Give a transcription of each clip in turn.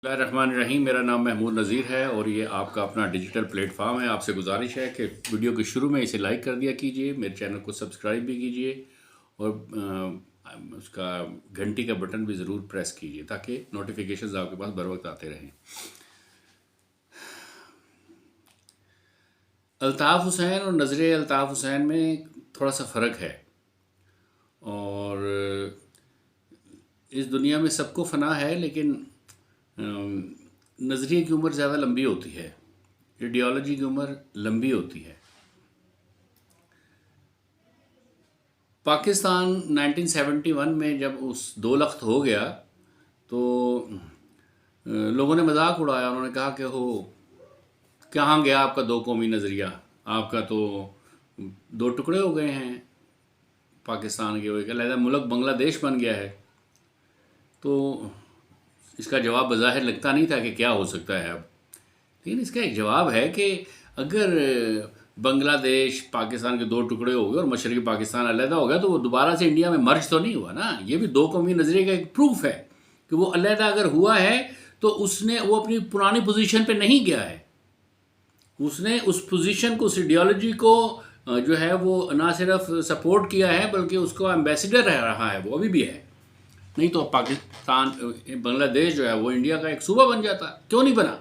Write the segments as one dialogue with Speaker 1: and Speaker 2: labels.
Speaker 1: बिस्मिल्लाहिर्रहमानिर्रहीम। मेरा नाम महमूद नज़ीर है और ये आपका अपना डिजिटल प्लेटफॉर्म है। आपसे गुजारिश है कि वीडियो के शुरू में इसे लाइक कर दिया कीजिए, मेरे चैनल को सब्सक्राइब भी कीजिए और उसका घंटी का बटन भी ज़रूर प्रेस कीजिए ताकि नोटिफिकेशंस आपके पास बर वक्त आते रहें। अल्ताफ़ हुसैन और नज़र अल्ताफ़ हुसैन में थोड़ा सा फ़र्क है और इस दुनिया में सबको फ़ना है, लेकिन नज़रिए की उम्र ज़्यादा लंबी होती है, आइडियोलॉजी की उम्र लंबी होती है। पाकिस्तान 1971 में जब उस दो लख्त हो गया तो लोगों ने मजाक उड़ाया। उन्होंने कहा कि हो कहाँ गया आपका दो कौमी नज़रिया, आपका तो दो टुकड़े हो गए हैं पाकिस्तान के, एक अलग मुल्क बांग्लादेश बन गया है। तो इसका जवाब बज़ाहिर लगता नहीं था कि क्या हो सकता है अब, लेकिन इसका एक जवाब है कि अगर बांग्लादेश पाकिस्तान के दो टुकड़े हो गए और मशरक़ी पाकिस्तान अलहदा हो गया तो वो दोबारा से इंडिया में मर्ज तो नहीं हुआ ना। ये भी दो कौमी नज़रिए का एक प्रूफ है कि वो अलहदा अगर हुआ है तो उसने वो अपनी पुरानी पोजीशन पे नहीं गया है, उसने उस पोजीशन को, उस आइडियोलॉजी को जो है वो ना सिर्फ सपोर्ट किया है बल्कि उसको एम्बेसडर रहा है, वो अभी भी है। नहीं तो पाकिस्तान बांग्लादेश जो है वो इंडिया का एक सूबा बन जाता। क्यों नहीं बना?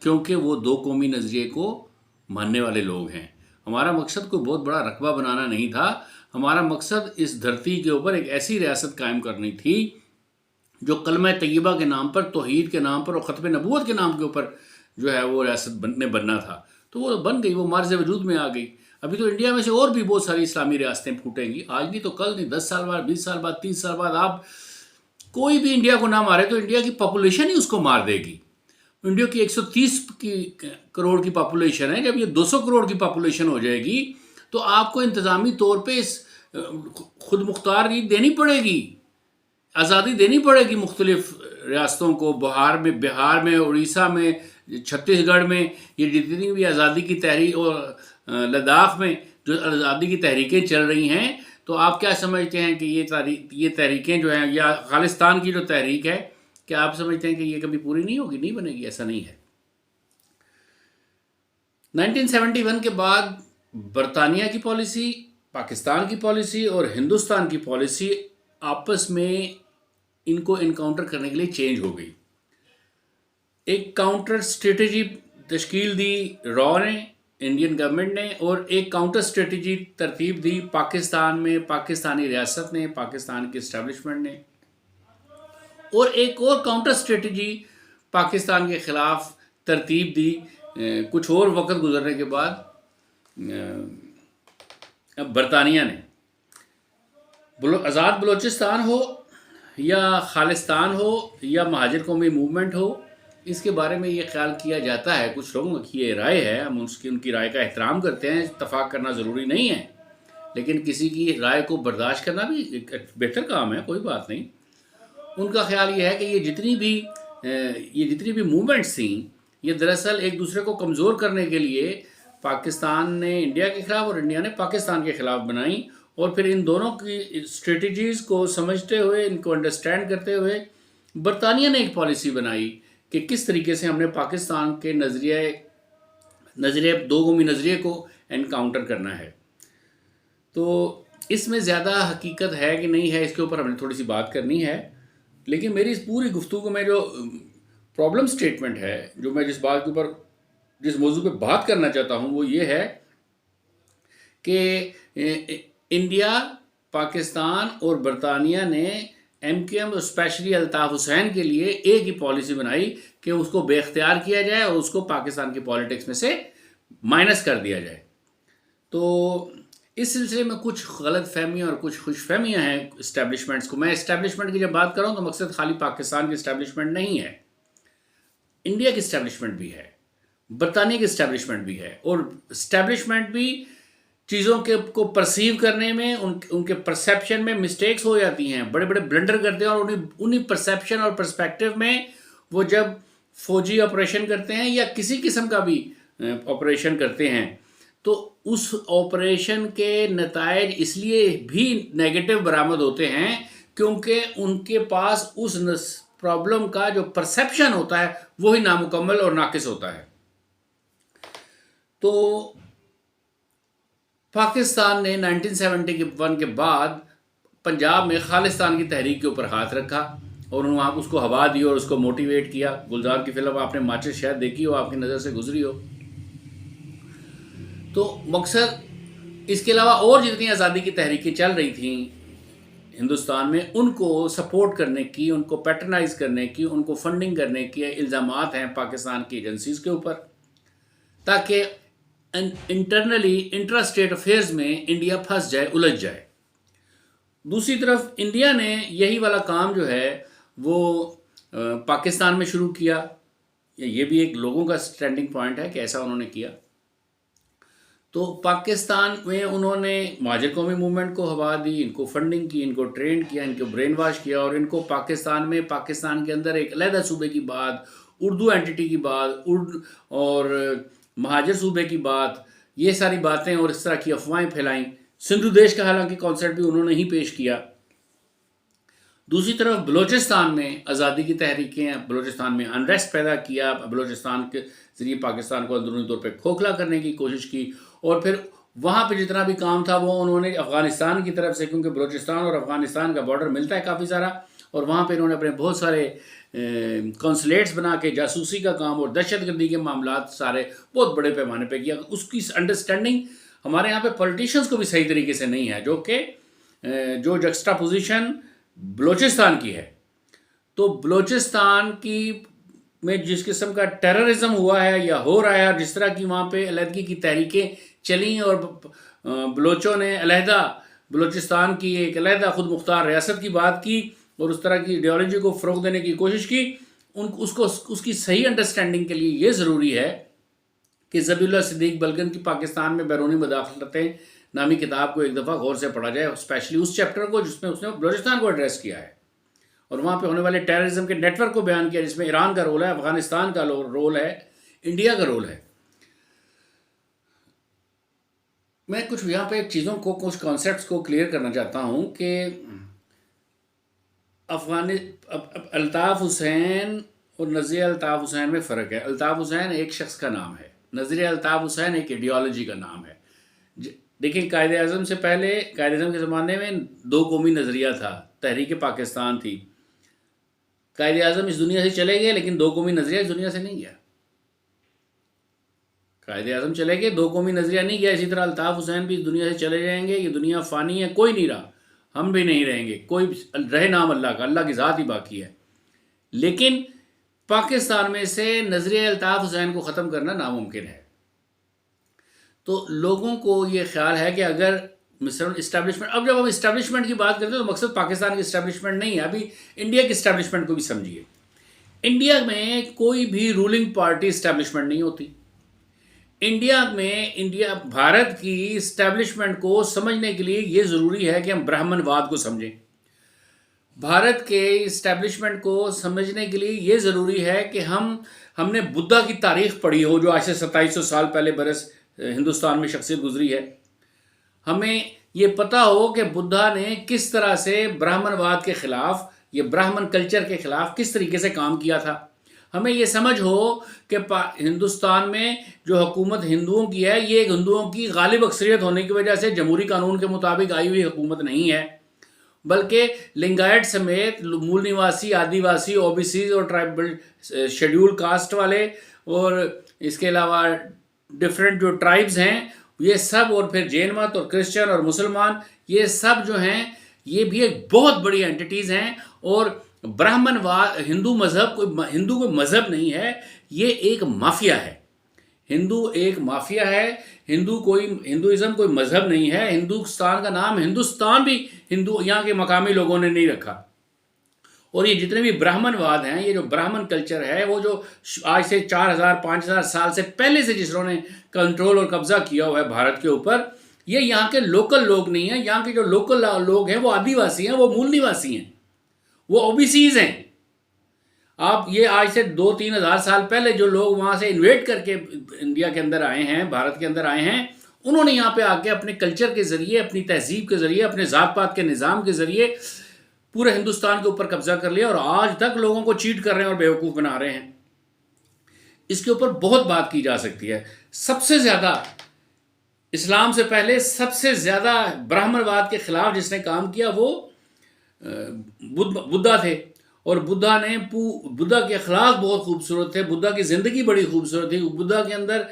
Speaker 1: क्योंकि वो दो कौमी नज़रिए को मानने वाले लोग हैं। हमारा मकसद कोई बहुत बड़ा रकबा बनाना नहीं था, हमारा मकसद इस धरती के ऊपर एक ऐसी रियासत कायम करनी थी जो कलमा तय्यबा के नाम पर, तौहीद के नाम पर और ख़त्म नबूवत के नाम के ऊपर जो है वो रियासत बनना था। तो वो बन गई, वो मार्ज़ वजूद में आ गई। अभी तो इंडिया में से और भी बहुत सारी इस्लामी रियासतें फूटेंगी, आज नहीं तो कल नहीं, 10 साल बाद, 20 साल बाद, 30 साल बाद। आप कोई भी इंडिया को ना मारे तो इंडिया की पॉपुलेशन ही उसको मार देगी। इंडिया की 130 करोड़ की पॉपुलेशन है, जब ये 200 करोड़ की पॉपुलेशन हो जाएगी तो आपको इंतज़ामी तौर पे इस खुद मुख्तारी देनी पड़ेगी, आज़ादी देनी पड़ेगी मुख्तलिफ रियासतों को। बिहार में, उड़ीसा में, छत्तीसगढ़ में ये जितनी भी आज़ादी की तहरीक और लद्दाख में जो आज़ादी की तहरीकें चल रही हैं, तो आप क्या समझते हैं कि ये तहरीकें जो हैं, या खालिस्तान की जो तहरीक है, क्या आप समझते हैं कि ये कभी पूरी नहीं होगी? नहीं बनेगी, ऐसा नहीं है। 1971 के बाद बरतानिया की पॉलिसी, पाकिस्तान की पॉलिसी और हिंदुस्तान की पॉलिसी आपस में इनको इनकाउंटर करने के लिए चेंज हो गई। एक काउंटर स्ट्रेटजी तश्कील दी रॉ ने, इंडियन गवर्नमेंट ने, और एक काउंटर स्ट्रेटजी तरतीब दी पाकिस्तान में, पाकिस्तानी रियासत ने, पाकिस्तान की इस्टेब्लिशमेंट ने, और एक और काउंटर स्ट्रेटजी पाकिस्तान के ख़िलाफ़ तरतीब दी कुछ और वक्त गुजरने के बाद बरतानिया ने। आज़ाद बलूचिस्तान हो या खालिस्तान हो या महाजिर कौमी मूवमेंट हो, इसके बारे में ये ख्याल किया जाता है, कुछ लोगों की ये राय है, हम उनकी राय का एहतराम करते हैं, इत्तफाक करना ज़रूरी नहीं है, लेकिन किसी की राय को बर्दाश्त करना भी एक बेहतर काम है, कोई बात नहीं। उनका ख्याल ये है कि ये जितनी भी मूवमेंट्स थी, ये दरअसल एक दूसरे को कमज़ोर करने के लिए पाकिस्तान ने इंडिया के ख़िलाफ़ और इंडिया ने पाकिस्तान के ख़िलाफ़ बनाई, और फिर इन दोनों की स्ट्रेटजीज़ को समझते हुए, इनको अंडरस्टैंड करते हुए बरतानिया ने एक पॉलिसी बनाई कि किस तरीके से हमने पाकिस्तान के नज़रिए दो कौमी नज़रिए को एनकाउंटर करना है। तो इसमें ज़्यादा हकीकत है कि नहीं है, इसके ऊपर हमने थोड़ी सी बात करनी है। लेकिन मेरी इस पूरी गुफ्तगू में जो प्रॉब्लम स्टेटमेंट है, जो मैं जिस मौजू पे बात करना चाहता हूँ, वो ये है कि इंडिया, पाकिस्तान और बरतानिया ने MQM और स्पेशली अल्ताफ़ हुसैन के लिए एक ही पॉलिसी बनाई कि उसको बेख्तियार किया जाए और उसको पाकिस्तान की पॉलिटिक्स में से माइनस कर दिया जाए। तो इस सिलसिले में कुछ गलत फहमियाँ और कुछ खुश फहमियाँ हैं इस्टेब्लिशमेंट्स को। मैं इस्टेब्लिशमेंट की जब बात कर रहा हूँ तो मकसद खाली पाकिस्तान की इस्टेब्लिशमेंट नहीं है, इंडिया की इस्टेब्लिशमेंट भी है, बरतानिया की इस्टेब्लिशमेंट भी है, और इस्टेब्लिशमेंट भी चीज़ों को परसीव करने में, उनके परसेप्शन में मिस्टेक्स हो जाती हैं, बड़े बड़े ब्लंडर करते हैं, और उन्हीं परसेप्शन और पर्सपेक्टिव में वो जब फौजी ऑपरेशन करते हैं या किसी किस्म का भी ऑपरेशन करते हैं, तो उस ऑपरेशन के नतायज इसलिए भी नेगेटिव बरामद होते हैं क्योंकि उनके पास उस प्रॉब्लम का जो परसेप्शन होता है वो ही नामुकम्मल और नाकिस होता है। तो पाकिस्तान ने 1971 के बाद पंजाब में खालिस्तान की तहरीक के ऊपर हाथ रखा और उन्होंने वहाँ उसको हवा दी और उसको मोटिवेट किया। गुलजार की फिल्म आपने माचिस शायद देखी हो, आपकी नज़र से गुजरी हो। तो मकसद, इसके अलावा और जितनी आज़ादी की तहरीकें चल रही थी हिंदुस्तान में, उनको सपोर्ट करने की, उनको पैटर्नाइज करने की, उनको फंडिंग करने के इल्ज़ामात हैं पाकिस्तान की एजेंसीज़ के ऊपर, ताकि इंटरनली इंट्रा स्टेट अफेयर्स में इंडिया फंस जाए, उलझ जाए। दूसरी तरफ इंडिया ने यही वाला काम जो है वो पाकिस्तान में शुरू किया। ये भी एक लोगों का स्टैंडिंग पॉइंट है कि ऐसा उन्होंने किया। तो पाकिस्तान में उन्होंने महाजिर कौमी मूवमेंट को हवा दी, इनको फंडिंग की, इनको ट्रेन किया, इनको ब्रेन वॉश किया और इनको पाकिस्तान में, पाकिस्तान के अंदर एक अलहदा सूबे की बात, उर्दू एंटिटी की बात, उर्दू और महाजिर सूबे की बात, ये सारी बातें और इस तरह की अफवाहें फैलाई। सिंधु देश का हालांकि कॉन्सेप्ट भी उन्होंने ही पेश किया। दूसरी तरफ बलूचिस्तान में आज़ादी की तहरीकें, बलूचिस्तान में अनरेस्ट पैदा किया, बलूचिस्तान के ज़रिए पाकिस्तान को अंदरूनी तौर पे खोखला करने की कोशिश की और फिर वहाँ पे जितना भी काम था वो उन्होंने अफ़गानिस्तान की तरफ से, क्योंकि बलूचिस्तान और अफ़गानिस्तान का बॉर्डर मिलता है काफ़ी सारा, और वहाँ पे इन्होंने अपने बहुत सारे कॉन्सुलेट्स बना के जासूसी का काम और दहशतगर्दी के मामलात सारे बहुत बड़े पैमाने पे किया। उसकी अंडरस्टैंडिंग हमारे यहाँ पे पॉलिटिशियंस को भी सही तरीके से नहीं है, जो कि जो जक्स्टापोजिशन बलूचिस्तान की है। तो बलूचिस्तान की में जिस किस्म का टेररिज्म हुआ है या हो रहा है, और जिस तरह की वहाँ पे अलहदगी की तहरीकें चली और बलोचों ने अलहदा बलूचिस्तान की एक अलहदा खुद मुख्तार रियासत की बात की और उस तरह की आइडियोलॉजी को फ़रोग देने की कोशिश की, उसकी सही अंडरस्टैंडिंग के लिए ये ज़रूरी है कि ज़बीउल्लाह सिद्दीक़ बलगन की पाकिस्तान में बैरूनी मुदाखलतें नामी किताब को एक दफ़ा गौर से पढ़ा जाए, स्पेशली उस चैप्टर को जिसमें उसने बलूचिस्तान को एड्रेस किया है और वहाँ पे होने वाले टेररिज्म के नेटवर्क को बयान किया, जिसमें ईरान का रोल है, अफ़गानिस्तान का रोल है, इंडिया का रोल है। मैं कुछ यहाँ पे चीज़ों को, कुछ कॉन्सेप्ट्स को क्लियर करना चाहता हूँ कि अल्ताफ़ हुसैन और नज़रिया अल्ताफ़ हुसैन में फ़र्क है। अल्ताफ़ हुसैन एक शख्स का नाम है, नज़रिया अल्ताफ़ हुसैन एक आइडियोलॉजी का नाम है। देखिए, कायदे आज़म से पहले, कायदे आज़म के ज़माने में दो कौमी नज़रिया था, तहरीक पाकिस्तान थी। कायदे आज़म इस दुनिया से चले गए लेकिन दो कौमी नज़रिया इस दुनिया से नहीं गया। कायदे आज़म चले गए, दो कौमी नज़रिया नहीं गया। इसी तरह अल्ताफ़ हुसैन भी इस दुनिया से चले जाएंगे। ये दुनिया फ़ानी है, कोई नहीं रहा, हम भी नहीं रहेंगे, कोई रहे नाम अल्लाह का, अल्लाह की ज़ात ही बाकी है। लेकिन पाकिस्तान में से नज़रिया अल्ताफ़ हुसैन को ख़त्म करना नामुमकिन है। तो लोगों को ये ख्याल है कि अगर मिसर इस्टेब्लिशमेंट, अब जब हम इस्टेब्लिशमेंट की बात करते हैं तो मकसद पाकिस्तान की इस्टेब्लिशमेंट नहीं है, अभी इंडिया की इस्टेब्लिशमेंट को भी समझिए। इंडिया में कोई भी रूलिंग पार्टी इस्टेब्लिशमेंट नहीं होती। इंडिया भारत की इस्टेब्लिशमेंट को समझने के लिए ये ज़रूरी है कि हम ब्राह्मणवाद को समझें। भारत के इस्टेब्लिशमेंट को समझने के लिए ये ज़रूरी है कि हमने बुद्धा की तारीख़ पढ़ी हो, जो आज से 2700 साल पहले बरस हिंदुस्तान में शख्सियत गुजरी है। हमें ये पता हो कि बुद्धा ने किस तरह से ब्राह्मणवाद के ख़िलाफ़, ये ब्राह्मण कल्चर के ख़िलाफ़ किस तरीके से काम किया था। हमें ये समझ हो कि हिंदुस्तान में जो हुकूमत हिंदुओं की है, ये हिंदुओं की गालिब अक्सरियत होने की वजह से जमहूरी कानून के मुताबिक आई हुई हुकूमत नहीं है, बल्कि लिंगायत समेत मूल निवासी, आदिवासी, ओबीसी और ट्राइबल शेड्यूल कास्ट वाले और इसके अलावा डिफरेंट जो ट्राइब्स हैं, ये सब, और फिर जैन मत और क्रिश्चियन और मुसलमान, ये सब जो हैं ये भी एक बहुत बड़ी एंटिटीज़ हैं। और ब्राह्मणवाद, हिंदू कोई मज़हब नहीं है, ये एक माफिया है। हिंदू एक माफिया है। हिंदुइज़्म कोई मज़हब नहीं है। हिंदुस्तान का नाम हिंदुस्तान भी यहाँ के मकामी लोगों ने नहीं रखा। और ये जितने भी ब्राह्मणवाद हैं, ये जो ब्राह्मण कल्चर है, वो जो आज से 4000-5000 साल से पहले से जिन्होंने कंट्रोल और कब्जा किया हुआ है भारत के ऊपर, ये यहाँ के लोकल लोग नहीं हैं। यहाँ के जो लोकल लोग हैं वो आदिवासी हैं, वो मूल निवासी हैं, वो ओबीसीज हैं। आप ये आज से 2-3 हज़ार साल पहले जो लोग वहाँ से इन्वेट करके इंडिया के अंदर आए हैं, भारत के अंदर आए हैं, उन्होंने यहाँ पे आके अपने कल्चर के ज़रिए, अपनी तहजीब के ज़रिए, अपने ज़ात पात के निज़ाम के ज़रिए पूरे हिंदुस्तान के ऊपर कब्जा कर लिया और आज तक लोगों को चीट कर रहे हैं और बेवकूफ़ बना रहे हैं। इसके ऊपर बहुत बात की जा सकती है। सबसे ज़्यादा इस्लाम से पहले सबसे ज़्यादा ब्राह्मणवाद के खिलाफ जिसने काम किया वो बुद्धा थे। और बुद्धा के अखलाक बहुत खूबसूरत थे, बुद्धा की ज़िंदगी बड़ी खूबसूरत थी, बुद्धा के अंदर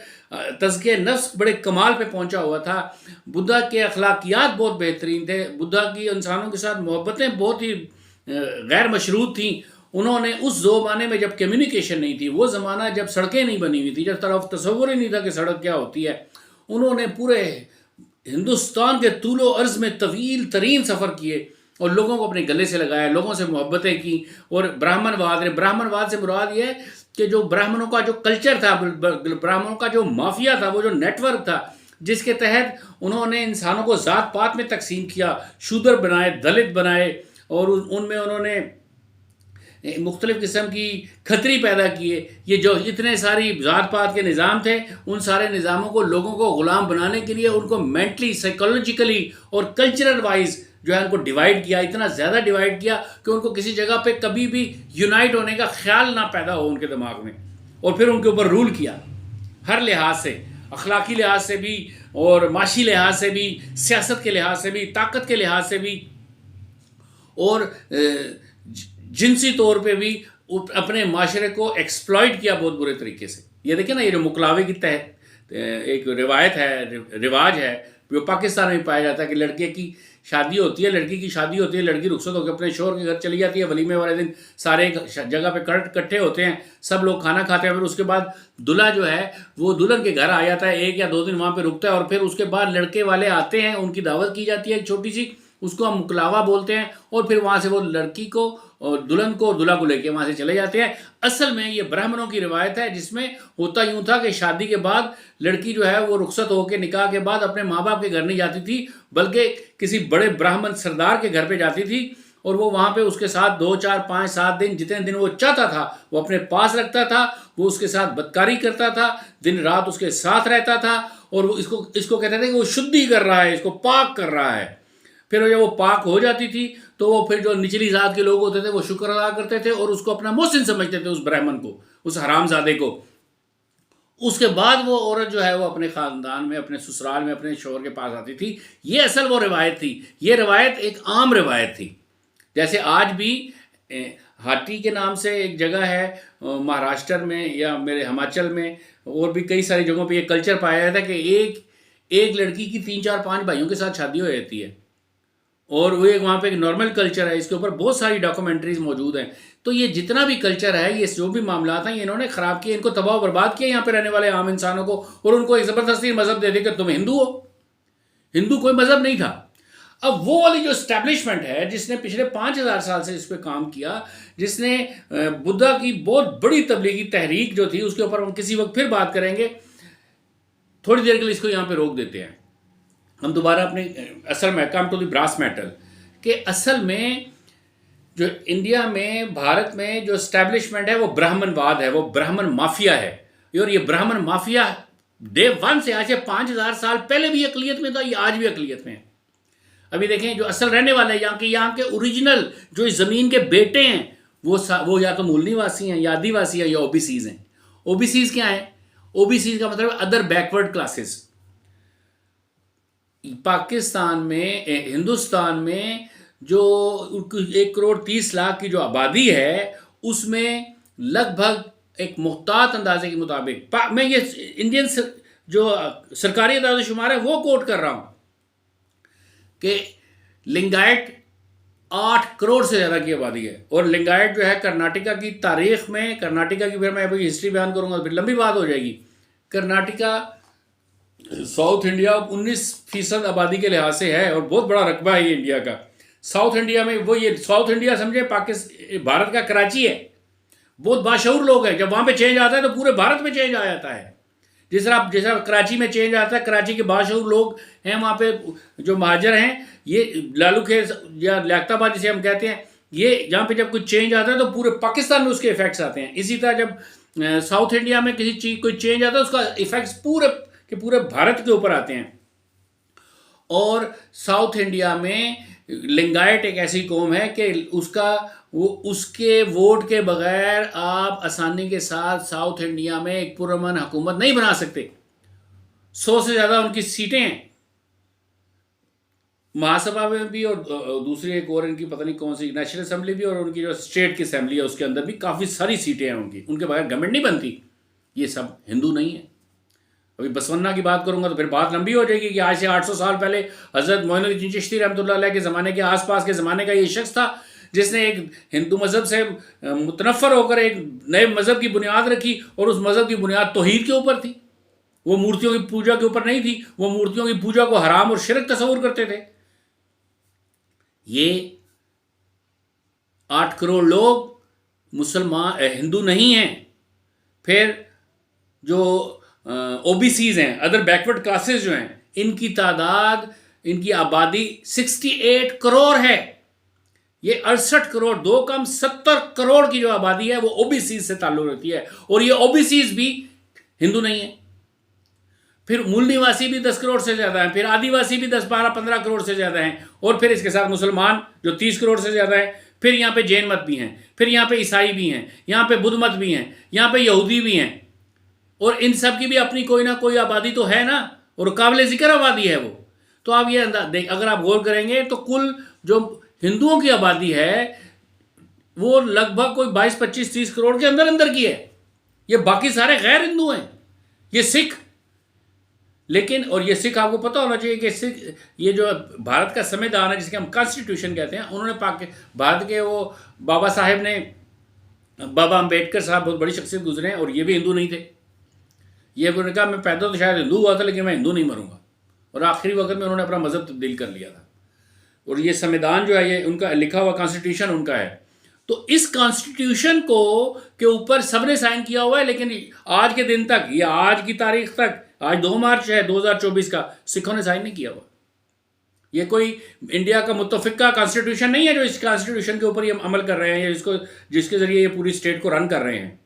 Speaker 1: तज़किए नफ्स बड़े कमाल पे पहुंचा हुआ था, बुद्धा के अखलाकियात बहुत बेहतरीन थे, बुद्धा की इंसानों के साथ मोहब्बतें बहुत ही गैर मशरूत थीं। उन्होंने उस ज़माने में जब कम्युनिकेशन नहीं थी, वो ज़माना जब सड़कें नहीं बनी हुई थी, जब तरफ तसव्वुर ही नहीं था कि सड़क क्या होती है, उन्होंने पूरे हिंदुस्तान के तूलो अर्ज़ में तवील तरीन सफ़र किए और लोगों को अपने गले से लगाया, लोगों से मोहब्बतें की। और ब्राह्मणवाद से मुराद ये है कि जो ब्राह्मणों का जो कल्चर था, ब्राह्मणों का जो माफिया था, वो जो नेटवर्क था जिसके तहत उन्होंने इंसानों को ज़ात पात में तकसीम किया, शूद्र बनाए, दलित बनाए और उनमें उन्होंने मुख्तलिफ़ किस्म की खतरी पैदा किए। ये जो इतने सारी ज़ात पात के निज़ाम थे, उन सारे निज़ामों को लोगों को ग़ुलाम बनाने के लिए उनको मेंटली, साइकोलॉजिकली और कल्चरल वाइज जो है उनको डिवाइड किया, इतना ज़्यादा डिवाइड किया कि उनको किसी जगह पे कभी भी यूनाइट होने का ख्याल ना पैदा हो उनके दिमाग में। और फिर उनके ऊपर रूल किया हर लिहाज से, अखलाकी लिहाज से भी और माशी लिहाज से भी, सियासत के लिहाज से भी, ताकत के लिहाज से भी और जिनसी तौर पे भी अपने माशरे को एक्सप्लॉइट किया बहुत बुरे तरीके से। ये देखें ना, ये जो मुकलावे की तहत एक रिवायत है, रिवाज है, जो पाकिस्तान में पाया जाता है कि लड़के की शादी होती है, लड़की की शादी होती है, लड़की रुखसत होकर अपने शोहर के घर चली जाती है, वलीमे वाले दिन सारे जगह पे इकट्ठे होते हैं, सब लोग खाना खाते हैं, फिर उसके बाद दूल्हा जो है वो दुल्हन के घर आ जाता है, 1 या 2 दिन वहाँ पे रुकता है और फिर उसके बाद लड़के वाले आते हैं, उनकी दावत की जाती है एक छोटी सी, उसको हम मुकलावा बोलते हैं, और फिर वहाँ से वो लड़की को और दुल्हन को और दूल्हा को लेके वहाँ से चले जाते हैं। असल में ये ब्राह्मणों की रिवायत है, जिसमें होता यूँ था कि शादी के बाद लड़की जो है वो रुखसत होकर निकाह के बाद अपने माँ बाप के घर नहीं जाती थी, बल्कि किसी बड़े ब्राह्मण सरदार के घर पे जाती थी और वो वहाँ पे उसके साथ 2, 4, 5, 7 दिन, जितने दिन वो चाहता था वो अपने पास रखता था, वो उसके साथ बदकारी करता था, दिन रात उसके साथ रहता था और वो इसको कहते थे कि वो शुद्धि कर रहा है, इसको पाक कर रहा है। फिर जब वो पाक हो जाती थी तो वो फिर जो निचली जात के लोग होते थे वो शुक्र अदा करते थे और उसको अपना मोहसिन समझते थे, उस ब्राह्मण को, उस हरामजादे को। उसके बाद वो औरत जो है वो अपने ख़ानदान में, अपने ससुराल में, अपने शौहर के पास आती थी। ये असल वो रिवायत थी। ये रिवायत एक आम रिवायत थी। जैसे आज भी हाटी के नाम से एक जगह है महाराष्ट्र में या मेरे हिमाचल में और भी कई सारी जगहों पे ये कल्चर पाया जाता है कि एक लड़की की 3, 4, 5 भाइयों के साथ शादी हो जाती है और वो एक वहाँ पे एक नॉर्मल कल्चर है। इसके ऊपर बहुत सारी डॉक्यूमेंट्रीज मौजूद हैं। तो ये जितना भी कल्चर है, ये जो भी मामला था, ये इन्होंने ख़राब किए, इनको तबाह बर्बाद किया यहाँ पे रहने वाले आम इंसानों को, और उनको एक ज़बरदस्ती मज़हब दे दे कि तुम हिंदू हो। हिंदू कोई मज़हब नहीं था। अब वो वाली जो इस्टेब्लिशमेंट है जिसने पिछले 5000 साल से इस पर काम किया, जिसने बुद्धा की बहुत बड़ी तबलीगी तहरीक जो थी, उसके ऊपर हम किसी वक्त फिर बात करेंगे। थोड़ी देर के लिए इसको यहाँ पे रोक देते हैं। हम दोबारा अपने असल में come to the brass metal के असल में जो इंडिया में, भारत में जो इस्टेब्लिशमेंट है वो ब्राह्मणवाद है, वो ब्राह्मण माफिया है। और ये ब्राह्मण माफिया डे 1 से आज से 5000 साल पहले भी अकलियत में था, ये आज भी अकलियत में है। अभी देखें जो असल रहने वाले हैं यहाँ के ओरिजिनल जो इस ज़मीन के बेटे हैं वो या तो मूल निवासी हैं या आदिवासी हैं या ओबीसीज हैं। ओबीसीज क्या है? ओबीसीज का मतलब अदर बैकवर्ड क्लासेस। पाकिस्तान में, हिंदुस्तान में जो 1,30,00,000 की जो आबादी है, उसमें लगभग एक मुहतात अंदाजे के मुताबिक, मैं ये इंडियन जो सरकारी अंदाज़ा शुमार है वो कोट कर रहा हूँ कि लिंगायत 8 करोड़ से ज़्यादा की आबादी है। और लिंगायत जो है कर्नाटका की तारीख़ में, कर्नाटका की, फिर मैं अभी हिस्ट्री बयान करूँगा, फिर लंबी बात हो जाएगी। कर्नाटका साउथ इंडिया 19% आबादी के लिहाज से है और बहुत बड़ा रकबा है ये इंडिया का। साउथ इंडिया में वो, ये साउथ इंडिया समझे पाकिस्तान, भारत का कराची है। बहुत बाशऊर लोग हैं। जब वहाँ पे चेंज आता है तो पूरे भारत में चेंज आ जाता है। जिस तरह कराची में चेंज आता है, कराची के बाशऊर लोग हैं वहाँ पे जो महाजर हैं, ये लालू खेर या लियाकताबाद जिसे हम कहते हैं, ये यहाँ पे जब कुछ चेंज आता है तो पूरे पाकिस्तान में उसके इफेक्ट्स आते हैं। इसी तरह जब साउथ इंडिया में किसी चीज़ कोई चेंज आता है उसका इफेक्ट्स पूरे भारत के ऊपर आते हैं। और साउथ इंडिया में लिंगायत एक ऐसी कौम है कि उसके वोट के बगैर आप आसानी के साथ साउथ इंडिया में एक पुरअमन हुकूमत नहीं बना सकते। 100 से ज़्यादा उनकी सीटें हैं महासभा में भी, और दूसरी एक और इनकी पता नहीं कौन सी नेशनल असेंबली भी, और उनकी जो स्टेट की असेंबली है उसके अंदर भी काफ़ी सारी सीटें हैं उनके बगैर गवर्नमेंट नहीं बनती। ये सब हिंदू नहीं है। अभी बसवन्ना की बात करूंगा तो फिर बात लंबी हो जाएगी कि आज से 800 साल पहले हज़रत मोइनुद्दीन चिश्ती रहमतुल्लाह अलैह के ज़माने के आसपास के ज़माने का ये शख्स था जिसने एक हिंदू मज़हब से मुतनफ़र होकर एक नए मज़हब की बुनियाद रखी, और उस मज़हब की बुनियाद तौहीद के ऊपर थी। वो मूर्तियों की पूजा के ऊपर नहीं थी। वो मूर्तियों की पूजा को हराम और शिरक तस्वुर करते थे। ये 8 करोड़ लोग मुसलमान हिंदू नहीं हैं। फिर जो ओबीसीज हैं, अदर बैकवर्ड क्लासेस जो हैं, इनकी तादाद, इनकी आबादी 68 करोड़ है। ये 68 करोड़, 2 कम 70 करोड़ की जो आबादी है वो ओबीसीज से ताल्लुक रखती है, और ये ओबीसीज भी हिंदू नहीं है। फिर मूल निवासी भी 10 करोड़ से ज़्यादा हैं, फिर आदिवासी भी 10, 12, 15 करोड़ से ज़्यादा हैं, और फिर इसके साथ मुसलमान जो 30 करोड़ से ज़्यादा हैं। फिर यहाँ पे जैन मत भी हैं, फिर यहाँ पे ईसाई भी हैं, यहाँ पे बुद्ध मत भी हैं, यहाँ पे यहूदी भी हैं, और इन सब की भी अपनी कोई ना कोई आबादी तो है ना, और काबिल ज़िक्र आबादी है वो। तो आप ये अगर आप गौर करेंगे तो कुल जो हिंदुओं की आबादी है वो लगभग कोई 22, 25, 30 करोड़ के अंदर की है। ये बाकी सारे गैर हिंदू हैं, ये सिख। लेकिन और ये सिख आपको पता होना चाहिए कि सिख, ये जो भारत का संविधान है जिसके हम कॉन्स्टिट्यूशन कहते हैं, उन्होंने भारत के वो बाबा साहेब ने, बाबा अम्बेडकर साहब बहुत बड़ी शख्सियत गुजरे हैं, और ये भी हिंदू नहीं थे। ये उन्होंने कहा मैं पैदा तो शायद हिंदू हुआ था लेकिन मैं हिंदू नहीं मरूंगा, और आखिरी वक्त में उन्होंने अपना मजहब तब्दील कर लिया था। और ये संविधान जो है ये उनका लिखा हुआ कॉन्स्टिट्यूशन उनका है। तो इस कॉन्स्टिट्यूशन को के ऊपर सबने साइन किया हुआ है, लेकिन आज के दिन तक, या आज की तारीख तक, आज 2 मार्च है 2024 का, सिखों ने साइन नहीं किया हुआ। ये कोई इंडिया का मुत्तफिका कॉन्स्टिट्यूशन नहीं है जो इस कॉन्स्टिट्यूशन के ऊपर ये अमल कर रहे हैं, या जिसके जरिए ये पूरी स्टेट को रन कर रहे हैं।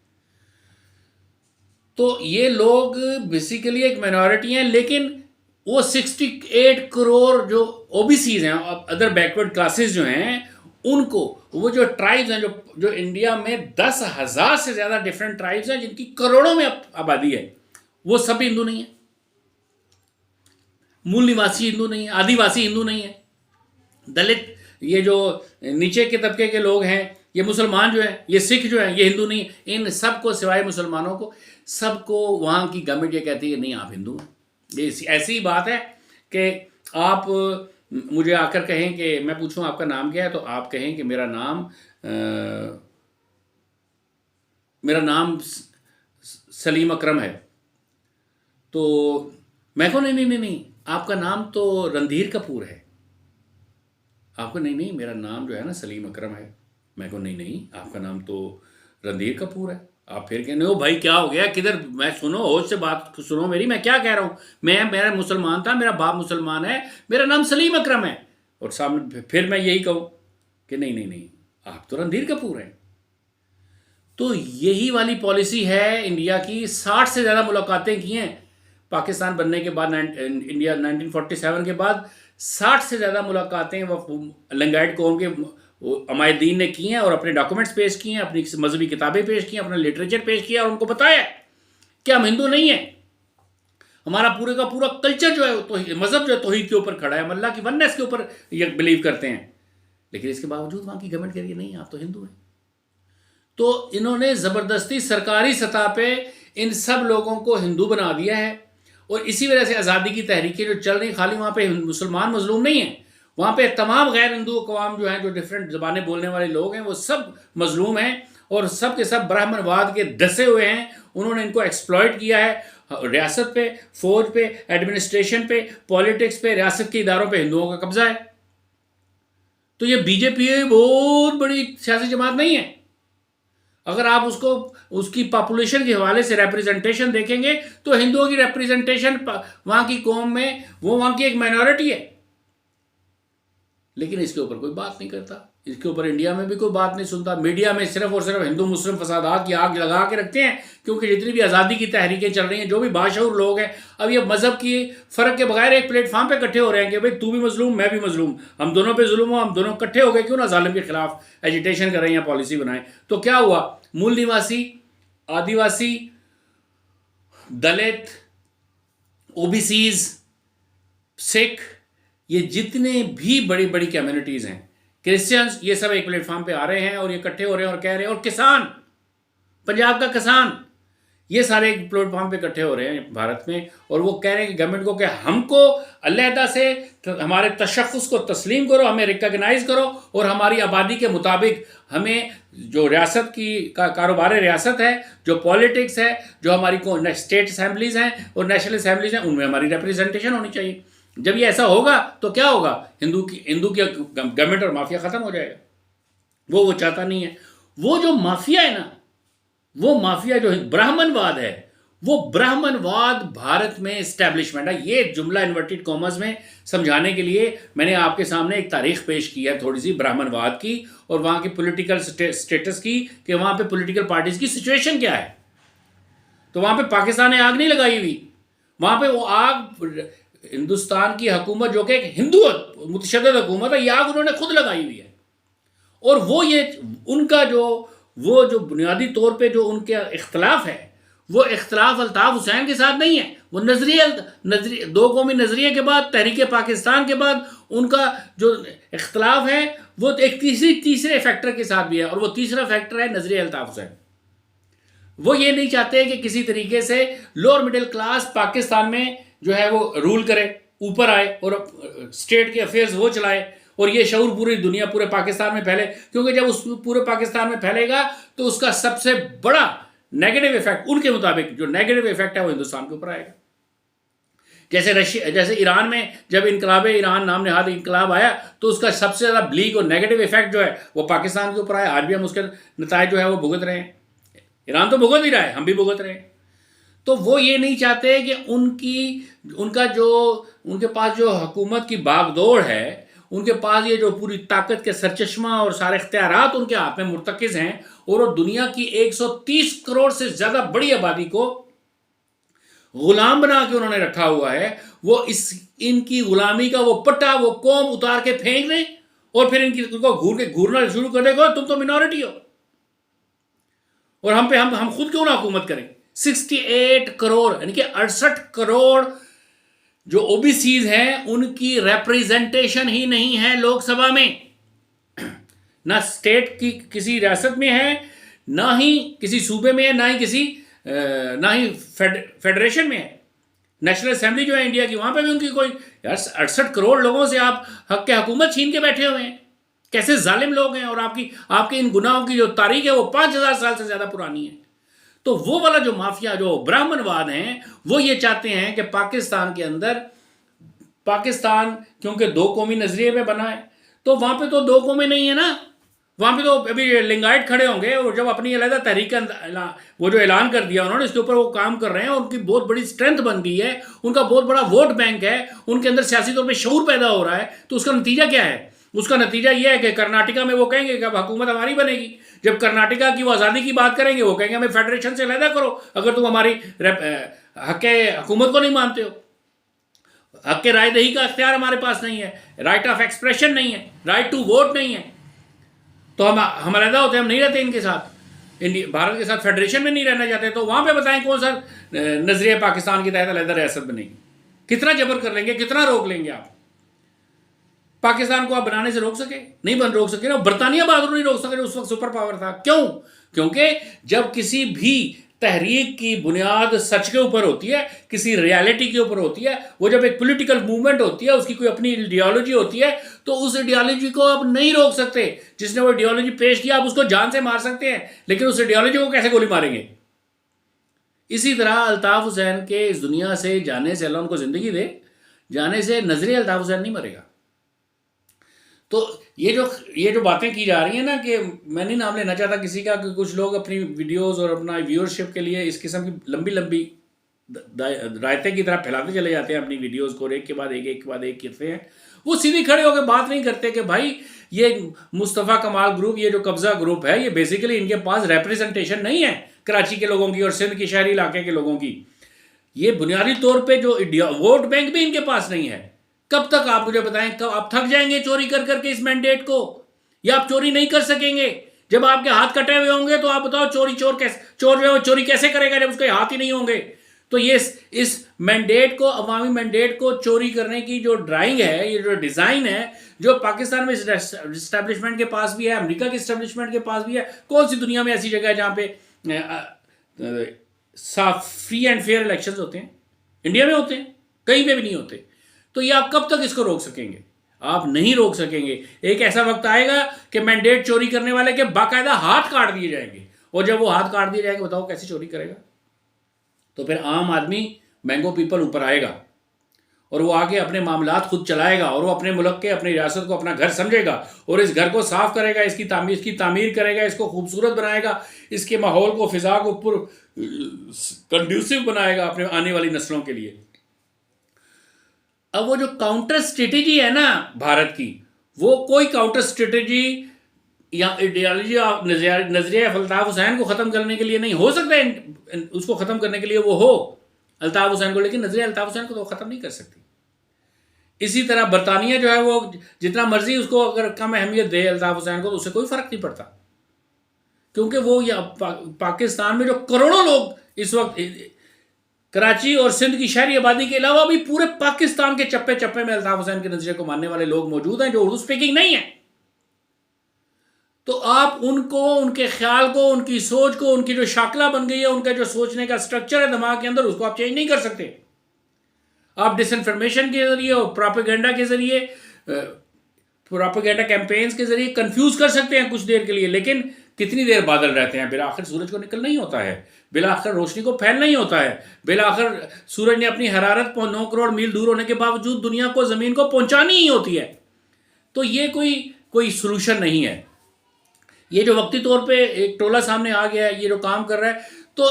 Speaker 1: तो ये लोग बेसिकली एक माइनॉरिटी हैं, लेकिन वो 68 करोड़ जो ओबीसीज हैं, अदर बैकवर्ड क्लासेस जो हैं, उनको, वो जो ट्राइब्स हैं, जो इंडिया में 10,000 से ज़्यादा डिफरेंट ट्राइब्स हैं जिनकी करोड़ों में आबादी है, वो सब हिंदू नहीं है। मूल निवासी हिंदू नहीं है, आदिवासी हिंदू नहीं है, दलित, ये जो नीचे के तबके के लोग हैं, ये मुसलमान जो हैं, ये सिख जो हैं, ये हिंदू नहीं है। इन सबको सिवाय मुसलमानों को, सबको वहाँ की गवर्नमेंट ये कहती है नहीं आप हिंदू हैं। ये ऐसी बात है कि आप मुझे आकर कहें कि मैं पूछूं आपका नाम क्या है, तो आप कहें कि मेरा नाम सलीम अकरम है, तो मैं को नहीं, आपका नाम तो रणधीर कपूर है। आपको नहीं, मेरा नाम जो है ना सलीम अकरम है। मैं को नहीं, आपका नाम तो रणधीर कपूर है। आप फिर कहने, ओ भाई क्या हो गया, किधर, मैं सुनो, होश से बात सुनो मेरी, मैं क्या कह रहा हूँ। मेरा मुसलमान था, मेरा बाप मुसलमान है, मेरा नाम सलीम अकरम है, और सामने फिर मैं यही कहूँ कि नहीं, आप तो रणधीर कपूर हैं। तो यही वाली पॉलिसी है इंडिया की। 60 से ज़्यादा मुलाकातें की हैं पाकिस्तान बनने के बाद, इंडिया 1947 के बाद 60 से ज़्यादा मुलाकातें वो लिंगायत कौम के अमायदीन ने की हैं, और अपने डॉक्यूमेंट्स पेश किए हैं, अपनी मजहबी किताबें पेश की हैं, अपना लिटरेचर पेश किया, और उनको बताया कि हम हिंदू नहीं हैं, हमारा पूरे का पूरा कल्चर जो है, तो मजहब जो है तौहीद के ऊपर खड़ा है, हम अल्लाह की वननेस के ऊपर ये बिलीव करते हैं। लेकिन इसके बावजूद वहाँ की गवर्नमेंट कह रही है नहीं आप तो हिंदू हैं। तो इन्होंने ज़बरदस्ती सरकारी सतह पे इन सब लोगों को हिंदू बना दिया है, और इसी वजह से आज़ादी की तहरीकें जो चल रही, खाली वहाँ पे मुसलमान मजलूम नहीं हैं, वहाँ पे तमाम गैर हिंदू अक़वाम जो हैं, जो डिफरेंट ज़बानें बोलने वाले लोग हैं, वो सब मजलूम हैं, और सब के सब ब्राह्मणवाद के धसे हुए हैं। उन्होंने इनको एक्सप्लॉइट किया है। रियासत पे, फौज पे, एडमिनिस्ट्रेशन पे, पॉलिटिक्स पे, रियासत के इदारों पे हिंदुओं का कब्जा है। तो ये बीजेपी बहुत बड़ी सियासी जमात नहीं है। अगर आप उसकी पॉपुलेशन के हवाले से रिप्रेजेंटेशन देखेंगे तो हिंदुओं की रिप्रेजेंटेशन वहाँ की कौम में, वो वहाँ की एक माइनॉरिटी है, लेकिन इसके ऊपर कोई बात नहीं करता। इसके ऊपर इंडिया में भी कोई बात नहीं सुनता। मीडिया में सिर्फ और सिर्फ हिंदू मुस्लिम फसादात की आग लगा के रखते हैं, क्योंकि जितनी भी आज़ादी की तहरीकें चल रही हैं, जो भी बाशऊर लोग हैं, अब ये मजहब की फ़र्क के बगैर एक प्लेटफॉर्म पे इकट्ठे हो रहे हैं कि भाई तू भी मजलूम मैं भी मजलूम, हम दोनों पे जुल्म हो, हम दोनों इकट्ठे हो गए, क्यों ना जालिम के खिलाफ एजिटेशन करें या पॉलिसी बनाएं। तो क्या हुआ, मूल निवासी, आदिवासी, दलित, ओबीसीज, सिख, ये जितने भी बड़ी बड़ी कम्युनिटीज़ हैं, क्रिश्चियंस, ये सब एक प्लेटफॉर्म पे आ रहे हैं और ये इकट्ठे हो रहे हैं और कह रहे हैं, और किसान, पंजाब का किसान, ये सारे एक प्लेटफॉर्म पे इकट्ठे हो रहे हैं भारत में, और वो कह रहे हैं कि गवर्नमेंट को कि हमको अलहदा से हमारे तशख़्ख़ुस को तस्लीम करो, हमें रिकॉग्नाइज़ करो, और हमारी आबादी के मुताबिक हमें जो रियासत की कारोबार रियासत है, जो पॉलिटिक्स है, जो हमारी स्टेट असम्बलीज़ हैं और नेशनल असम्बलीज़ हैं, उनमें हमारी रिप्रेजेंटेशन होनी चाहिए। जब ये ऐसा होगा तो क्या होगा, हिंदू की गवर्नमेंट और माफिया ख़त्म हो जाएगा। वो चाहता नहीं है। वो जो माफिया है ना, वो माफिया जो ब्राह्मणवाद है, वो ब्राह्मणवाद भारत में इस्टेब्लिशमेंट है। ये जुमला इन्वर्टेड कॉमर्स में समझाने के लिए मैंने आपके सामने एक तारीख पेश की है थोड़ी सी ब्राह्मणवाद की और वहाँ की पॉलिटिकल स्टेटस की, कि वहाँ पे पॉलिटिकल पार्टीज की सिचुएशन क्या है। तो वहाँ पे पाकिस्तान ने आग नहीं लगाई हुई, वहाँ पे वो आग हिंदुस्तान की हुकूमत, जो कि एक हिंदू मुतशद्दिद हुकूमत है, ये आग उन्होंने खुद लगाई हुई है। और वो ये उनका जो बुनियादी तौर पे जो उनके इख्तलाफ है, वो इख्तलाफ अल्ताफ़ हुसैन के साथ नहीं है। वो नजरिए दो कौमी नजरिए के बाद, तहरीक पाकिस्तान के बाद उनका जो इख्तलाफ है वो एक तीसरे फैक्टर के साथ भी है, और वो तीसरा फैक्टर है नजरिए अल्ताफ़ हुसैन। वो ये नहीं चाहते कि किसी तरीके से लोअर मिडिल क्लास पाकिस्तान में जो है वो रूल करे, ऊपर आए और स्टेट के अफेयर्स वो चलाए, और ये शऊर पूरी दुनिया, पूरे पाकिस्तान में फैले। क्योंकि जब उस पूरे पाकिस्तान में फैलेगा तो उसका सबसे बड़ा नेगेटिव इफेक्ट, उनके मुताबिक जो नेगेटिव इफेक्ट है वो हिंदुस्तान के ऊपर आएगा। जैसे ईरान में जब इनकलाब ईरान नाम नेहाद इनकलाब आया, तो उसका सबसे ज़्यादा ब्लीक और नेगेटिव इफेक्ट जो है वो पाकिस्तान के ऊपर आया। आज भी हम उसके नतायज जो है वो भुगत रहे हैं। ईरान तो भुगत ही रहा है, हम भी भुगत रहे हैं। तो वो ये नहीं चाहते कि उनके पास जो हुकूमत की बागडोर है, उनके पास ये जो पूरी ताकत के सरचश्मा और सारे इख्तियारात उनके हाथ में मुर्तकिज़ हैं, और वो दुनिया की 130 करोड़ से ज़्यादा बड़ी आबादी को गुलाम बना के उन्होंने रखा हुआ है। वो इनकी गुलामी का वो पट्टा, वो कौम उतार के फेंक दें और फिर इनको घूरना शुरू कर देगा, तुम तो मिनॉरिटी हो और हम खुद क्यों ना हुकूमत करें। 68 करोड़ यानी कि 68 करोड़ जो ओबीसीज हैं, उनकी रिप्रेजेंटेशन ही नहीं है लोकसभा में। ना स्टेट की किसी रियासत में है, ना ही किसी सूबे में है, ना ही फेडरेशन में है। नेशनल असेंबली जो है इंडिया की, वहां पे भी उनकी कोई, यार 68 करोड़ लोगों से आप हक के हुकूमत छीन के बैठे हुए हैं। कैसे जालिम लोग हैं। और आपके इन गुनाहों की जो तारीख है वो 5000 साल से ज्यादा पुरानी है। तो वो वाला जो माफिया, जो ब्राह्मणवाद हैं, वो ये चाहते हैं कि पाकिस्तान के अंदर, पाकिस्तान क्योंकि दो कौमी नजरिए पे बना है, तो वहां पे तो दो कौमें नहीं है ना, वहां पे तो अभी लिंगायत खड़े होंगे। और जब अपनी अलहदा तहरीक वो जो ऐलान कर दिया उन्होंने, इसके ऊपर वो काम कर रहे हैं, उनकी बहुत बड़ी स्ट्रेंथ बन गई है, उनका बहुत बड़ा वोट बैंक है, उनके अंदर सियासी तौर पर शऊर पैदा हो रहा है। तो उसका नतीजा क्या है? उसका नतीजा यह है कि कर्नाटका में वो कहेंगे कि अब हुकूमत हमारी बनेगी। जब कर्नाटका की वो आज़ादी की बात करेंगे, वो कहेंगे हमें फेडरेशन से अलहदा करो, अगर तुम हमारी हक हुकूमत को नहीं मानते हो। हक के राय दही का अख्तियार हमारे पास नहीं है, राइट ऑफ एक्सप्रेशन नहीं है, राइट टू वोट नहीं है, तो हम अलहदा होते, हम नहीं रहते इनके साथ, भारत के साथ फेडरेशन में नहीं रहना चाहते। तो वहां पे बताएं कौन सा नजरिया पाकिस्तान की तहत अलहदा रियासत बनेगी। कितना जबर कर लेंगे, कितना रोक लेंगे आप? पाकिस्तान को आप बनाने से रोक सके? नहीं रोक सके ना। बरतानिया बहादुर नहीं रोक सके, उस वक्त सुपर पावर था। क्यों? क्योंकि जब किसी भी तहरीक की बुनियाद सच के ऊपर होती है, किसी रियलिटी के ऊपर होती है, वो जब एक पॉलिटिकल मूवमेंट होती है, उसकी कोई अपनी आइडियोलॉजी होती है, तो उस आइडियोलॉजी को आप नहीं रोक सकते। जिसने वो आइडियोलॉजी पेश किया, आप उसको जान से मार सकते हैं, लेकिन उस आइडियोलॉजी को कैसे गोली मारेंगे? इसी तरह अल्ताफ हुसैन के इस दुनिया से जाने से, अल्लाह उनको जिंदगी दे, जाने से नजरिया अल्ताफ हुसैन नहीं मरेगा। तो ये जो बातें की जा रही हैं ना, कि मैं नहीं नाम लेना चाहता किसी का, कि कुछ लोग अपनी वीडियोस और अपना व्यूअरशिप के लिए इस किस्म की लंबी लंबी रायते की तरह फैलाते चले जाते हैं अपनी वीडियोस को, एक के बाद एक के बाद एक करते हैं। वो सीधी खड़े होकर बात नहीं करते कि भाई ये मुस्तफ़ा कमाल ग्रुप, ये जो कब्जा ग्रुप है, ये बेसिकली इनके पास रिप्रेजेंटेशन नहीं है कराची के लोगों की और सिंध के शहरी इलाके के लोगों की। ये बुनियादी तौर पे जो वोट बैंक भी इनके पास नहीं है। कब तक आप मुझे बताएं, कब आप थक जाएंगे चोरी कर करके इस मैंडेट को, या आप चोरी नहीं कर सकेंगे? जब आपके हाथ कटे हुए होंगे तो आप बताओ चोर चोरी कैसे करेगा जब उसके हाथ ही नहीं होंगे? तो ये इस मैंडेट को, अवामी मैंडेट को चोरी करने की जो ड्राइंग है, ये जो डिज़ाइन है, जो पाकिस्तान में इस्टेब्लिशमेंट के पास भी है, अमेरिका के इस्टेब्लिशमेंट के पास भी है। कौन सी दुनिया में ऐसी जगह है जहाँ पे साफ फ्री एंड फेयर इलेक्शंस होते हैं? इंडिया में होते हैं, कहीं पे भी नहीं होते। तो ये आप कब तक इसको रोक सकेंगे? आप नहीं रोक सकेंगे। एक ऐसा वक्त आएगा कि मैंडेट चोरी करने वाले के बाकायदा हाथ काट दिए जाएंगे, और जब वो हाथ काट दिए जाएंगे, बताओ कैसे चोरी करेगा? तो फिर आम आदमी, मैंगो पीपल ऊपर आएगा और वो आके अपने मामलात खुद चलाएगा, और वो अपने मुल्क के, अपनी रियासत को अपना घर समझेगा, और इस घर को साफ करेगा, इसकी तामीर करेगा, इसको खूबसूरत बनाएगा, इसके माहौल को, फिजा को कंड्यूसिव बनाएगा अपने आने वाली नस्लों के लिए। अब वो जो काउंटर स्ट्रेटेजी है ना भारत की, वो कोई काउंटर स्ट्रेटेजी या आइडियोलॉजी नजरिया अल्ताफ हुसैन को ख़त्म करने के लिए नहीं हो सकता है। उसको ख़त्म करने के लिए वो हो अल्ताफ हुसैन को, लेकिन नजरिया अल्ताफ हुसैन को तो ख़त्म नहीं कर सकती। इसी तरह बरतानिया जो है वो जितना मर्जी उसको अगर कम अहमियत दे अल्ताफ हुसैन को, तो उससे कोई फ़र्क नहीं पड़ता, क्योंकि वो पाकिस्तान में जो करोड़ों लोग इस वक्त कराची और सिंध की शहरी आबादी के अलावा भी पूरे पाकिस्तान के चप्पे चप्पे में अल्ताफ हुसैन के नजरिए को मानने वाले लोग मौजूद हैं जो उर्दू स्पीकिंग नहीं है। तो आप उनको, उनके ख्याल को, उनकी सोच को, उनकी जो शाकला बन गई है, उनका जो सोचने का स्ट्रक्चर है दिमाग के अंदर, उसको आप चेंज नहीं कर सकते। आप डिसइंफॉर्मेशन के जरिए और प्रोपेगेंडा के जरिए, प्रोपेगेंडा कैंपेन्स के जरिए कंफ्यूज कर सकते हैं कुछ देर के लिए, लेकिन कितनी देर बादल रहते हैं? बिलाखिर सूरज को निकलना ही होता है, बिलाखिर रोशनी को फैलना ही होता है, बिलाखिर सूरज ने अपनी हरारत 9 करोड़ मील दूर होने के बावजूद दुनिया को, ज़मीन को पहुंचानी ही होती है। तो ये कोई सोल्यूशन नहीं है। ये जो वक्ती तौर पे एक टोला सामने आ गया है, ये जो काम कर रहा है, तो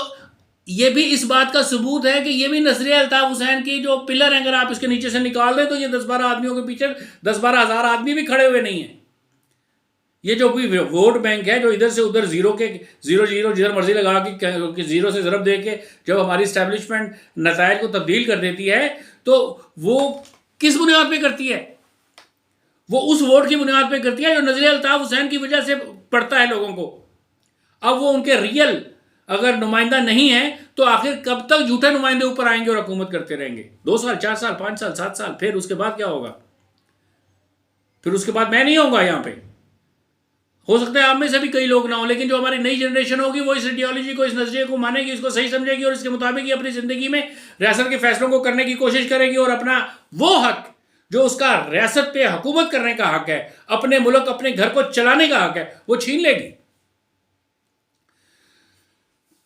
Speaker 1: ये भी इस बात का सबूत है कि ये भी नजरिया अल्ताफ हुसैन की जो पिलर है, अगर आप इसके नीचे से निकाल दें तो ये 10-12 आदमियों के पीछे 10-12 हज़ार आदमी भी खड़े हुए नहीं हैं। ये जो भी वोट बैंक है, जो इधर से उधर जीरो जिधर मर्जी लगा के जीरो से ज़रब दे के जब हमारी इस्टेब्लिशमेंट नतायज को तब्दील कर देती है, तो वो किस बुनियाद पे करती है? वो उस वोट की बुनियाद पे करती है जो नजरिया अल्ताफ हुसैन की वजह से पड़ता है लोगों को। अब वो उनके रियल अगर नुमाइंदा नहीं है, तो आखिर कब तक झूठे नुमाइंदे ऊपर आएंगे और हुकूमत करते रहेंगे? 2 साल, 4 साल, 5 साल, 7 साल, फिर उसके बाद क्या होगा? फिर उसके बाद मैं नहीं होऊंगा यहाँ पे। हो सकता है आप में से भी कई लोग ना हो, लेकिन जो हमारी नई जनरेशन होगी वो इस आइडियोलॉजी को, इस नजरिए को मानेगी, इसको सही समझेगी और इसके मुताबिक ही अपनी ज़िंदगी में रियासत के फैसलों को करने की कोशिश करेगी, और अपना वो हक जो उसका रियासत पे हुकूमत करने का हक है, अपने मुल्क, अपने घर को चलाने का हक है, वो छीन लेगी।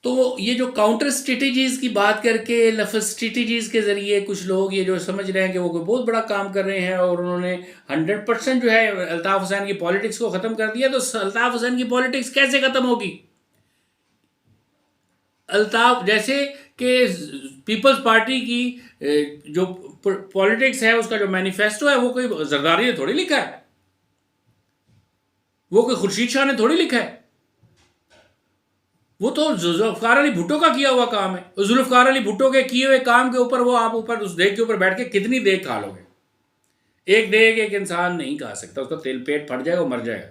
Speaker 1: तो ये जो काउंटर स्ट्रेटेजीज की बात करके, लफ्ज़ स्ट्रेटेजीज के ज़रिए कुछ लोग ये जो समझ रहे हैं कि वो कोई बहुत बड़ा काम कर रहे हैं और उन्होंने 100% जो है अल्ताफ हुसैन की पॉलिटिक्स को ख़त्म कर दिया, तो अल्ताफ हुसैन की पॉलिटिक्स कैसे ख़त्म होगी? अल्ताफ जैसे कि पीपल्स पार्टी की जो पॉलिटिक्स है, उसका जो मैनिफेस्टो है, वो कोई जरदारी ने थोड़ी लिखा है, वो कोई खुर्शीद शाह ने थोड़ी लिखा है, वो तो जुल्फ़िकार अली भुट्टो का किया हुआ काम है। उस जुल्फ़िकार अली भुट्टो के किए हुए काम के ऊपर वो आप ऊपर उस देग के ऊपर बैठ के कितनी देग खा लोगे? एक देग एक इंसान नहीं खा सकता, उसका तेल पेट फट जाएगा, मर जाएगा।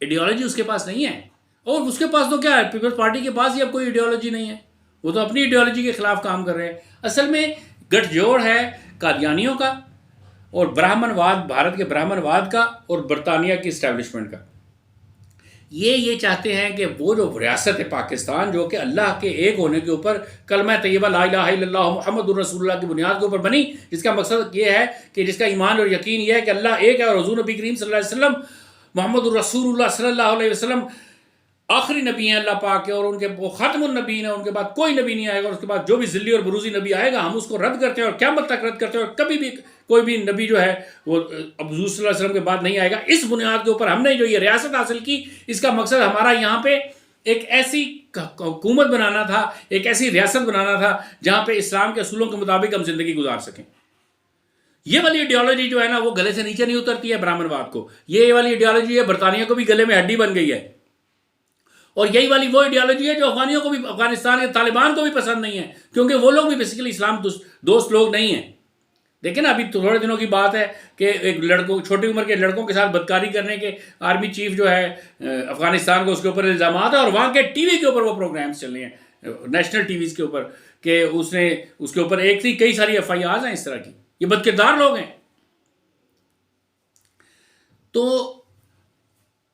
Speaker 1: आइडियोलॉजी उसके पास नहीं है, और उसके पास तो क्या है, पीपल्स पार्टी के पास ही अब कोई आइडियोलॉजी नहीं है, वो तो अपनी आइडियोलॉजी के खिलाफ काम कर रहे हैं। असल में गठजोड़ है कादियानियों का और ब्राह्मणवाद, भारत के ब्राह्मणवाद का और बरतानिया की इस्टेब्लिशमेंट का। ये चाहते हैं कि वो जो रियासत है पाकिस्तान, जो कि अल्लाह के एक होने के ऊपर कलमा तैयबा ला इलाहा इल्लल्लाह मुहम्मदुर रसूलुल्लाह की बुनियाद के ऊपर बनी, जिसका मकसद ये है कि जिसका ईमान और यकीन ये है कि अल्लाह एक है और हुज़ूर नबी करीम सल्लल्लाहु अलैहि वसल्लम मुहम्मदुर रसूलुल्लाह सल्लल्लाहु अलैहि वसल्लम आखिरी नबी हैं अल्लाह पाक के, और उनके वो ख़ातमुन नबीन है, उनके बाद कोई नबी नहीं आएगा, और उसके बाद जो भी ज़िल्ली और बरूज़ी नबी आएगा हम उसको रद्द करते हैं और क़यामत तक रद्द करते हैं, और कभी भी कोई भी नबी जो है वो अब हुज़ूर सल्लल्लाहु अलैहि वसल्लम के बाद नहीं आएगा। इस बुनियाद के ऊपर हमने जो ये रियासत हासिल की, इसका मकसद हमारा यहाँ पे एक ऐसी हुकूमत बनाना था, एक ऐसी रियासत बनाना था जहां पे इस्लाम के असूलों के मुताबिक हम जिंदगी गुजार सकें। ये वाली आइडियोलॉजी जो है ना, वो गले से नीचे नहीं उतरती है ब्राह्मणवाद को। ये वाली आइडियोलॉजी है, बरतानिया को भी गले में हड्डी बन गई है। और यही वाली वो आइडियोलॉजी है जो अफगानियों को भी, अफगानिस्तान के तालिबान को भी पसंद नहीं है, क्योंकि वो लोग भी बेसिकली इस्लाम दोस्त लोग नहीं हैं। देखिए ना, अभी थोड़े दिनों की बात है कि एक लड़कों, छोटी उम्र के लड़कों के साथ बदकारी करने के आर्मी चीफ जो है अफगानिस्तान को, उसके ऊपर इल्ज़ाम है, और वहाँ के टीवी के ऊपर वो प्रोग्राम्स चल रहे हैं, नेशनल टीवीज़ के ऊपर, कि उसने उसके ऊपर एक थी कई सारी FIRs हैं इस तरह की। ये बदकिरदार लोग हैं। तो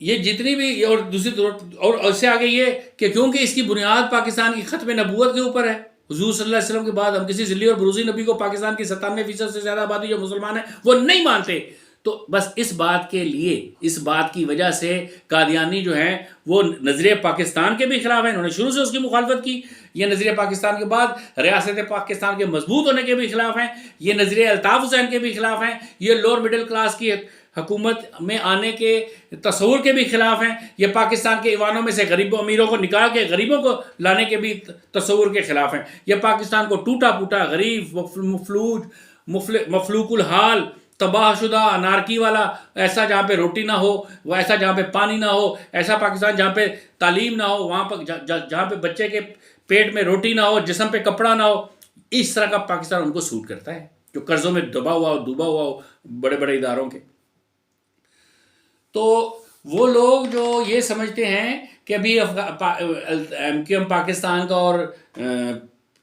Speaker 1: ये जितनी भी, और दूसरी तरफ, और उससे आगे ये कि क्योंकि इसकी बुनियाद पाकिस्तान की ख़त्म नबूवत के ऊपर है। हुजूर सल्लल्लाहु अलैहि वसल्लम के बाद हम किसी ज़िल्ली और बरूज़ी नबी को पाकिस्तान की 97% से ज़्यादा आबादी जो मुसलमान है वो नहीं मानते। तो बस इस बात के लिए, इस बात की वजह से कादियानी जो हैं वो नज़रिए पाकिस्तान के भी खिलाफ हैं। उन्होंने शुरू से उसकी मुखालफत की। ये नज़रिए पाकिस्तान के बाद रियासत पाकिस्तान के मजबूत होने के भी खिलाफ हैं। ये नज़रिए अल्ताफ़ हुसैन के भी खिलाफ हैं। ये लोअर मिडिल क्लास की हुकूमत में आने के तस्वुर के भी खिलाफ हैं। ये पाकिस्तान के ईवानों में से गरीबों अमीरों को निकाल के गरीबों को लाने के भी तस्वुर के खिलाफ हैं। ये पाकिस्तान को टूटा फूटा, गरीब, मफलूज, मफलूकुल हाल, तबाहशुदा, अनारकी वाला, ऐसा जहाँ पे रोटी ना हो, वो ऐसा जहाँ पे पानी ना हो, ऐसा पाकिस्तान जहाँ पे तालीम ना हो, वहाँ पर जहाँ पे बच्चे के पेट में रोटी ना हो, जिस्म पे कपड़ा ना हो, इस तरह का पाकिस्तान उनको सूट करता है, जो कर्जों में डूबा हुआ हो बड़े बड़े इदारों के। तो वो लोग जो ये समझते हैं कि अभी MQM पाकिस्तान का और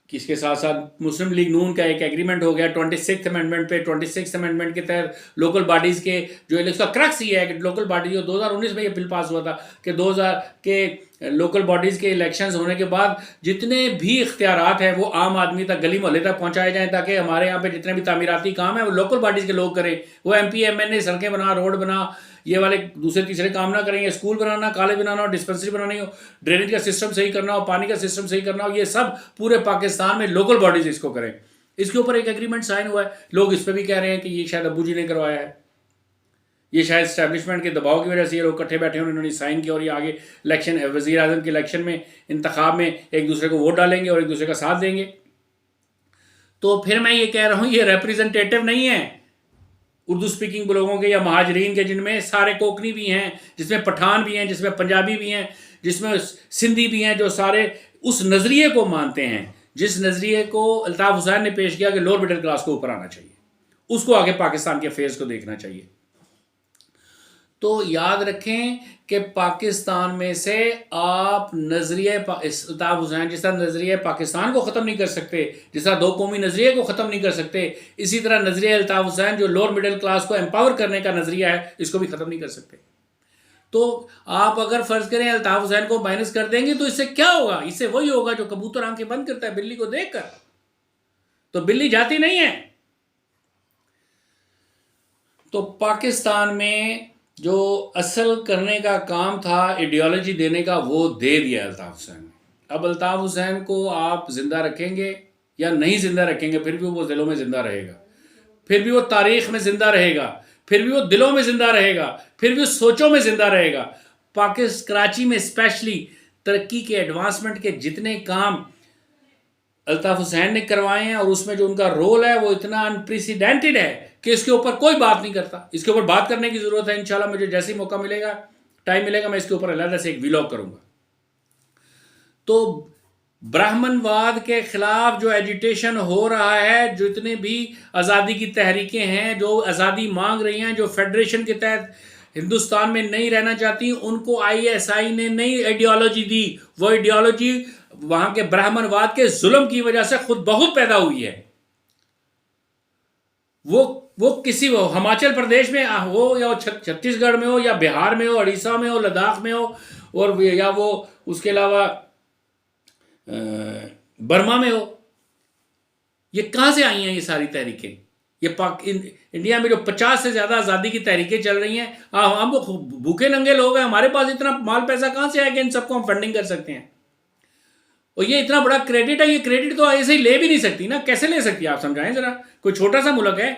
Speaker 1: किसके साथ साथ मुस्लिम लीग नून का एक एग्रीमेंट हो गया 26th अमेंडमेंट पे। 26th अमेंडमेंट के तहत लोकल बॉडीज़ के जो इसका क्रक्स ये है कि लोकल बॉडीज, जो 2019 में ये बिल पास हुआ था कि 2000 के लोकल बॉडीज़ के इलेक्शंस होने के बाद जितने भी इख्तियारात हैं वो आम आदमी तक, गली मोहल्ले तक पहुँचाए जाएँ, ताकि हमारे यहाँ पे जितने भी तामीराती काम है वो लोकल बॉडीज़ के लोग करें। वो MP MNA सड़कें बना, रोड बना, ये वाले दूसरे तीसरे काम ना करेंगे। स्कूल बनाना, कॉलेज बनाना हो, डिस्पेंसरी बनानी हो, ड्रेनेज का सिस्टम सही करना हो, पानी का सिस्टम सही करना हो, ये सब पूरे पाकिस्तान में लोकल बॉडीज इसको करें। इसके ऊपर एक एग्रीमेंट साइन हुआ है। लोग इस पर भी कह रहे हैं कि ये शायद अबू जी ने करवाया है, ये शायद इस्टेब्लिशमेंट के दबाव की वजह से ये लोग इकट्ठे बैठे हैं, उन्होंने साइन किया, और ये आगे इलेक्शन, वज़ीर आज़म के इलेक्शन में, इंतखाब में एक दूसरे को वोट डालेंगे और एक दूसरे का साथ देंगे। तो फिर मैं ये कह रहा हूँ, ये रिप्रेजेंटेटिव नहीं है उर्दू स्पीकिंग लोगों के या महाजरीन के, जिनमें सारे कोकनी भी हैं, जिसमें पठान भी हैं, जिसमें पंजाबी भी हैं, जिसमें सिंधी भी हैं, जो सारे उस नज़रिए को मानते हैं जिस नज़रिए को अल्ताफ़ हुसैन ने पेश किया कि लोअर मिडिल क्लास को ऊपर आना चाहिए, उसको आगे पाकिस्तान के फेज़ को देखना चाहिए। तो याद रखें कि पाकिस्तान में से आप नज़रिए अल्ताफ़ हुसैन जिस तरह नज़रिए पाकिस्तान को ख़त्म नहीं कर सकते, जिस तरह दो कौमी नज़रिए को ख़त्म नहीं कर सकते, इसी तरह नज़रिए अल्ताफ़ हुसैन जो लोअर मिडिल क्लास को एम्पावर करने का नज़रिया है, इसको भी ख़त्म नहीं कर सकते। तो आप अगर फ़र्ज़ करें अल्ताफ़ हुसैन को माइनस कर देंगे तो इससे क्या होगा? इससे वही होगा जो कबूतर आंखें बंद करता है बिल्ली को देख कर, तो बिल्ली जाती नहीं है। तो पाकिस्तान में जो असल करने का काम था आइडियोलॉजी देने का, वो दे दिया अल्ताफ़ हुसैन ने। अब अल्ताफ़ हुसैन को आप ज़िंदा रखेंगे या नहीं ज़िंदा रखेंगे, फिर भी वो दिलों में ज़िंदा रहेगा, फिर भी वो तारीख़ में ज़िंदा रहेगा, फिर भी वो दिलों में ज़िंदा रहेगा, फिर भी सोचों में ज़िंदा रहेगा। कराची में स्पेशली तरक्की के, एडवांसमेंट के जितने काम अल्ताफ़ हुसैन ने करवाए हैं, और उसमें जो उनका रोल है वो इतना अनप्रेसिडेंटेड है कि इसके ऊपर कोई बात नहीं करता। इसके ऊपर बात करने की ज़रूरत है। इंशाल्लाह मुझे जैसे ही मौका मिलेगा, टाइम मिलेगा, मैं इसके ऊपर अलग से एक व्लॉग करूँगा। तो ब्राह्मणवाद के ख़िलाफ़ जो एजिटेशन हो रहा है, जितने भी आज़ादी की तहरीकें हैं जो आज़ादी मांग रही हैं, जो फेडरेशन के तहत हिंदुस्तान में नहीं रहना चाहती, उनको ISI ने नई आइडियोलॉजी दी। वो आइडियोलॉजी वहाँ के ब्राह्मणवाद के जुल्म की वजह से खुद बहुत पैदा हुई है। वो किसी हिमाचल प्रदेश में हो, या छत्तीसगढ़ में हो, या बिहार में हो, उड़ीसा में हो, लद्दाख में हो, और या वो उसके अलावा बर्मा में हो। ये कहाँ से आई हैं ये सारी तहरीकें? ये इंडिया में जो 50 से ज़्यादा आज़ादी की तहरीकें चल रही हैं, हम भूखे नंगे लोग हैं, हमारे पास इतना माल पैसा कहाँ से आया कि इन सबको हम फंडिंग कर सकते हैं? और ये इतना बड़ा क्रेडिट है, ये क्रेडिट तो ऐसे ही ले भी नहीं सकती ना। कैसे ले सकती है आप समझाएं ज़रा। कोई छोटा सा मुल्क है,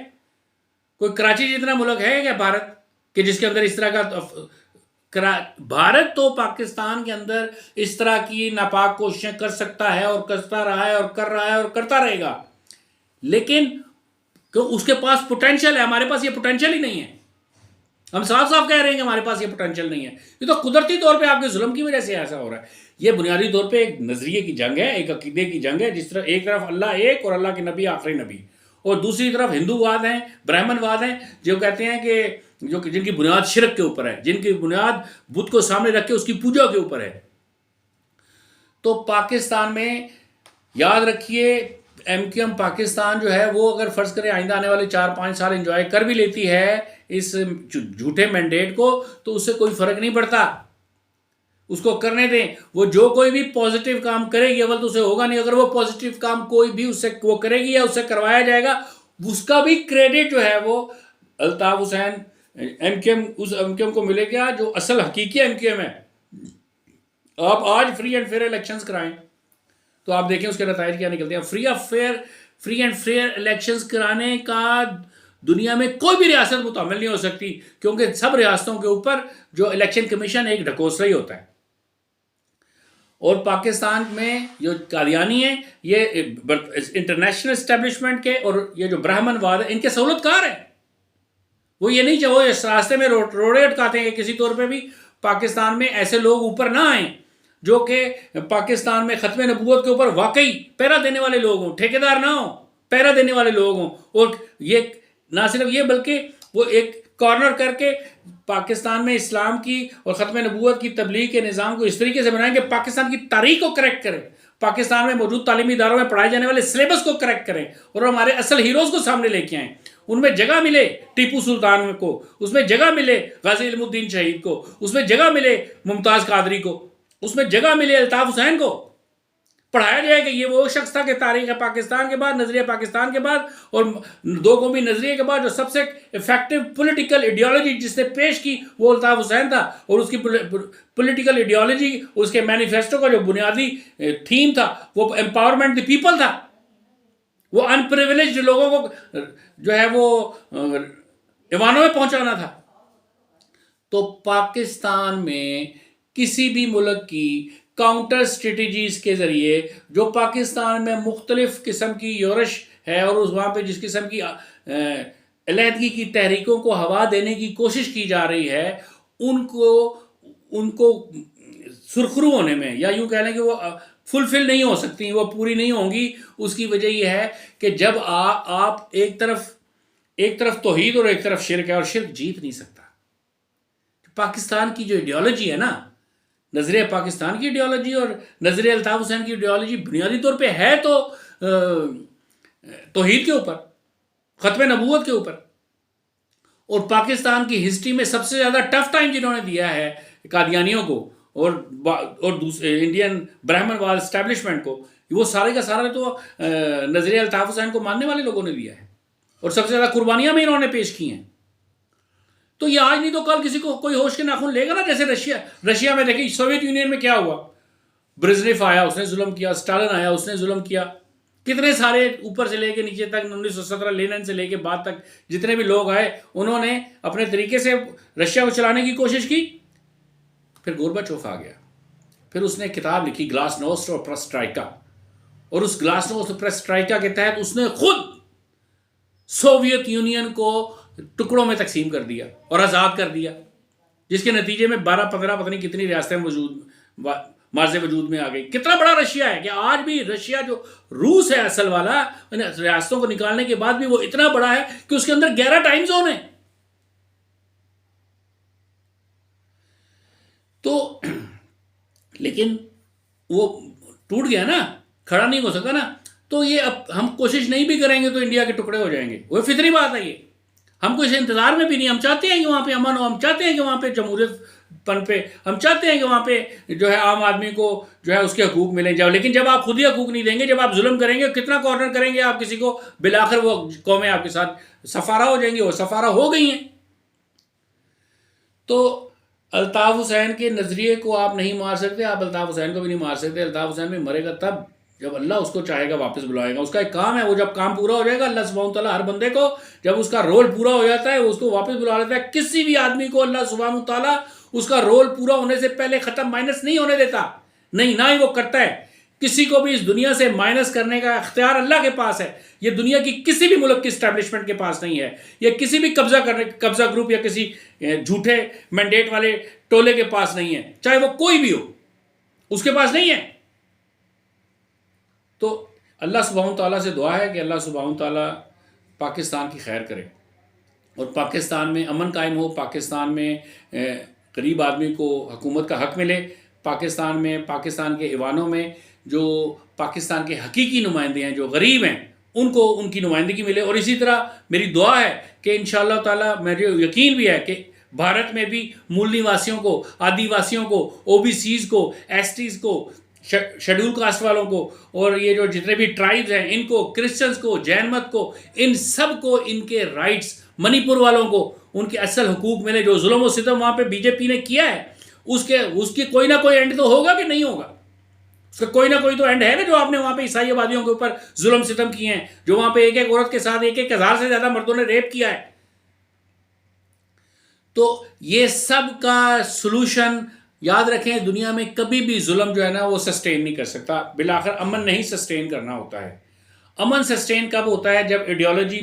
Speaker 1: कोई कराची जितना मुल्क है क्या भारत, कि जिसके अंदर इस तरह का भारत तो पाकिस्तान के अंदर इस तरह की नापाक कोशिशें कर सकता है और करता रहा है और कर रहा है और करता रहेगा, लेकिन क्यों उसके पास पोटेंशियल है, हमारे पास ये पोटेंशियल ही नहीं है। हम साफ साफ कह रहे हैं कि हमारे पास ये पोटेंशियल नहीं है। ये तो कुदरती तौर पे आपके जुल्म की वजह से ऐसा हो रहा है। ये बुनियादी तौर पे एक नजरिए की जंग है, एक अकीदे की जंग है। जिस तरह एक तरफ अल्लाह एक और अल्लाह के नबी आखिरी नबी, और दूसरी तरफ हिंदूवाद हैं, ब्राह्मणवाद हैं, जो कहते हैं कि जो जिनकी बुनियाद शिरक के ऊपर है, जिनकी बुनियाद बुत को सामने रख के उसकी पूजा के ऊपर है। तो पाकिस्तान में याद रखिए, एमक्यूएम पाकिस्तान जो है वो अगर फर्ज करें आइंदा आने वाले 4-5 साल एंजॉय कर भी लेती है इस झूठे मैंडेट को, तो उससे कोई फर्क नहीं पड़ता, उसको करने दें। वो जो कोई भी पॉजिटिव काम करेगी, अव्वल तो उसे होगा नहीं, अगर वो पॉजिटिव काम कोई भी उससे वो करेगी या उससे करवाया जाएगा, उसका भी क्रेडिट जो है वो अल्ताफ हुसैन एमक्यूएम उस एमक्यूएम को मिलेगा जो असल हकीकी एमक्यूएम है। आप आज फ्री एंड फेयर इलेक्शंस कराएं तो आप देखें उसके नतीजे क्या निकलते हैं। फ्री एंड फेयर इलेक्शंस कराने का दुनिया में कोई भी रियासत मुतामिल नहीं हो सकती, क्योंकि सब रियासतों के ऊपर जो इलेक्शन कमीशन एक ढकोसला ही होता है। और पाकिस्तान में जो कादियानी है, ये इंटरनेशनल एस्टेब्लिशमेंट के और ये जो ब्राह्मणवाद है, इनके सहूलतकार है। वो ये नहीं चाहे वो इस रास्ते में रोड़े अटकाते हैं किसी तौर पे भी पाकिस्तान में ऐसे लोग ऊपर ना आए जो कि पाकिस्तान में खत्म नबूवत के ऊपर वाकई पहरा देने वाले लोग हों, ठेकेदार ना हो, पहरा देने वाले लोग हों। और ये ना सिर्फ ये बल्कि वो एक कॉर्नर करके पाकिस्तान में इस्लाम की और ख़त्म नबूवत की तबलीग के निज़ाम को इस तरीके से बनाएं कि पाकिस्तान की तारीख को करेक्ट करें, पाकिस्तान में मौजूद तालीमी इदारों में पढ़ाए जाने वाले सिलेबस को करेक्ट करें और हमारे असल हीरोज़ को सामने लेके आएँ। उनमें जगह मिले टीपू सुल्तान को, उसमें जगह मिले गाजी इल्मुद्दीन शहीद को, उसमें जगह मिले मुमताज़ कादरी को, उसमें जगह मिले अल्ताफ हुसैन को। पढ़ाया जाए कि ये वो शख्स था कि तारीख है पाकिस्तान के बाद, नजरिया पाकिस्तान के बाद और दो कौमी नजरिए के बाद जो सबसे इफेक्टिव पॉलिटिकल आइडियोलॉजी जिसने पेश की वो अल्ताफ हुसैन था। और उसकी पॉलिटिकल आइडियोलॉजी, उसके मैनिफेस्टो का जो बुनियादी थीम था वो एम्पावरमेंट द पीपल था। वो अनप्रिविलेज्ड लोगों को जो है वो ईवानों में पहुंचाना था। तो पाकिस्तान में किसी भी मुल्क की काउंटर स्ट्रेटजीज के ज़रिए जो पाकिस्तान में मुख्तलिफ किस्म की योरश है और उस वहाँ पे जिस किस्म की अलहदगी की तहरीकों को हवा देने की कोशिश की जा रही है, उनको सुरखरू होने में, या यूँ कह लें कि वो फुलफिल नहीं हो सकती, वो पूरी नहीं होंगी। उसकी वजह यह है कि जब आप एक तरफ तौहीद और एक तरफ शिरक है, और शिरक जीत नहीं सकता। पाकिस्तान की जो आइडियोलॉजी है ना, नजरिया पाकिस्तान की आइडियोलॉजी और नजरिया अल्ताफ हुसैन की आइडियोलॉजी बुनियादी तौर पे है तो तौहीद के ऊपर, ख़त्म नबूवत के ऊपर। और पाकिस्तान की हिस्ट्री में सबसे ज़्यादा टफ टाइम जिन्होंने दिया है कादियानियों को और दूसरे इंडियन ब्राह्मणवाद एस्टैब्लिशमेंट को, वो सारे का सारा तो नजरिया अल्ताफ हुसैन को मानने वाले लोगों ने दिया है और सबसे ज़्यादा कुर्बानियाँ भी इन्होंने पेश की हैं। तो ये आज नहीं तो कल किसी को कोई होश के नाखून लेगा ना। जैसे रशिया में देखिए, सोवियत यूनियन में क्या हुआ, ब्रेज़नेव आया उसने जुल्म किया, स्टालिन आया उसने जुल्म किया, कितने सारे ऊपर से लेके नीचे तक 1917 लेनिन से लेके बाद तक जितने भी लोग आए उन्होंने अपने तरीके से रशिया को चलाने की कोशिश की। फिर गोरबाचोव आ गया, फिर उसने किताब लिखी ग्लासनोस्ट और पेरेस्ट्रोइका, और उस ग्लासनोस्ट और पेरेस्ट्रोइका के तहत उसने खुद सोवियत यूनियन को टुकड़ों में तकसीम कर दिया और आज़ाद कर दिया, जिसके नतीजे में 12-15 पता नहीं कितनी रियासतें मार्ज़े वजूद में आ गई। कितना बड़ा रशिया है कि आज भी रशिया जो रूस है असल वाला, रियासतों को निकालने के बाद भी वो इतना बड़ा है कि उसके अंदर 11 टाइम जोन है। तो लेकिन वो टूट गया ना, खड़ा नहीं हो सका ना। तो ये अब हम कोशिश नहीं भी करेंगे तो इंडिया के टुकड़े हो जाएंगे, वो फितरी बात है। ये हमको इस इंतज़ार में भी नहीं, हम चाहते हैं कि वहाँ पे अमन हो, हम चाहते हैं कि वहाँ पे जमहूरियत पन पे, हम चाहते हैं कि वहाँ पे जो है आम आदमी को जो है उसके हकूक़ मिले जाओ। लेकिन जब आप खुद ही हकूक़ नहीं देंगे, जब आप जुल्म करेंगे, कितना कॉर्नर करेंगे आप किसी को, बिलाखिर वो कौमें आपके साथ सफारा हो जाएंगी, वो सफारा हो गई हैं। तो अल्ताफ हुसैन के नज़रिए को आप नहीं मार सकते, आप अल्ताफ हुसैन को भी नहीं मार सकते। अल्ताफ हुसैन भी मरेगा तब जब अल्लाह उसको चाहेगा वापस बुलाएगा। उसका एक काम है, वो जब काम पूरा हो जाएगा, अल्लाह सुब्हानहू व तआला हर बंदे को जब उसका रोल पूरा हो जाता है उसको वापस बुला लेता है। किसी भी आदमी को अल्लाह सुब्हानहू व तआला उसका रोल पूरा होने से पहले ख़त्म माइनस नहीं होने देता, नहीं, ना ही वो करता है। किसी को भी इस दुनिया से माइनस करने का अख्तियार अल्लाह के पास है। ये दुनिया की किसी भी मुल्क की इस्टेब्लिशमेंट के पास नहीं है। ये किसी भी कब्जा ग्रुप या किसी झूठे मैंडेट वाले टोले के पास नहीं है, चाहे वो कोई भी हो, उसके पास नहीं है। तो अल्लाह सुब्हानहू तआला से दुआ है कि अल्लाह सुब्हानहू तआला पाकिस्तान की खैर करे और पाकिस्तान में अमन कायम हो, पाकिस्तान में गरीब आदमी को हुकूमत का हक मिले, पाकिस्तान में, पाकिस्तान के ईवानों में जो पाकिस्तान के हकीकी नुमाइंदे हैं, जो गरीब हैं, उनको उनकी नुमाइंदगी मिले। और इसी तरह मेरी दुआ है कि इंशाअल्लाह ताला, मेरे यकीन भी है कि भारत में भी मूल निवासियों को, आदिवासियों को, ओबीसीज़ को, एसटीज़ को, शेड्यूल कास्ट वालों को और ये जो जितने भी ट्राइब्स हैं इनको, क्रिश्चियंस को, जैन मत को, इन सब को इनके राइट्स, मणिपुर वालों को उनके असल हुकूक मिले। जो जुल्म और सितम वहाँ पे बीजेपी ने किया है उसकी कोई ना कोई एंड तो होगा कि नहीं होगा, उसका कोई ना कोई तो एंड है ना। जो आपने वहाँ पे ईसाई आबादियों के ऊपर जुल्म सितम किए हैं, जो वहाँ पे एक एक औरत के साथ 1,000 से ज़्यादा मर्दों ने रेप किया है, तो ये सब का सलूशन याद रखें, दुनिया में कभी भी जुल्म जो है ना वो सस्टेन नहीं कर सकता। बिलाखिर अमन नहीं सस्टेन करना होता है। अमन सस्टेन कब होता है? जब आइडियोलॉजी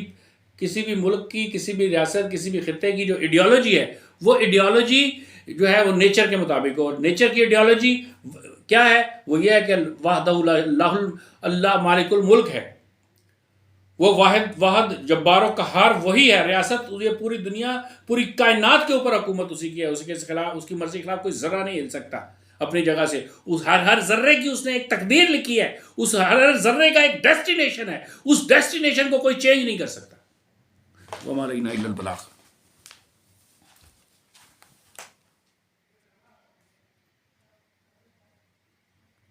Speaker 1: किसी भी मुल्क की, किसी भी रियासत, किसी भी खित्ते की जो आइडियोलॉजी है, वो आइडियोलॉजी जो है वो नेचर के मुताबिक हो। नेचर की आइडियोलॉजी क्या है? वो ये है कि अल्लाह मालिकुल मुल्क है, वो वाहिद जब्बारो कहार वही है। रियासत, ये पूरी दुनिया, पूरी कायनात के ऊपर हुकूमत उसी की है। उसके खिलाफ, उसकी मर्जी के खिलाफ कोई ज़र्रा नहीं हिल सकता अपनी जगह से। उस हर जर्रे की उसने एक तकदीर लिखी है, उस हर जर्रे का एक डेस्टिनेशन है, उस डेस्टिनेशन को कोई चेंज नहीं कर सकता। वो हमारा इल्लल बलाग।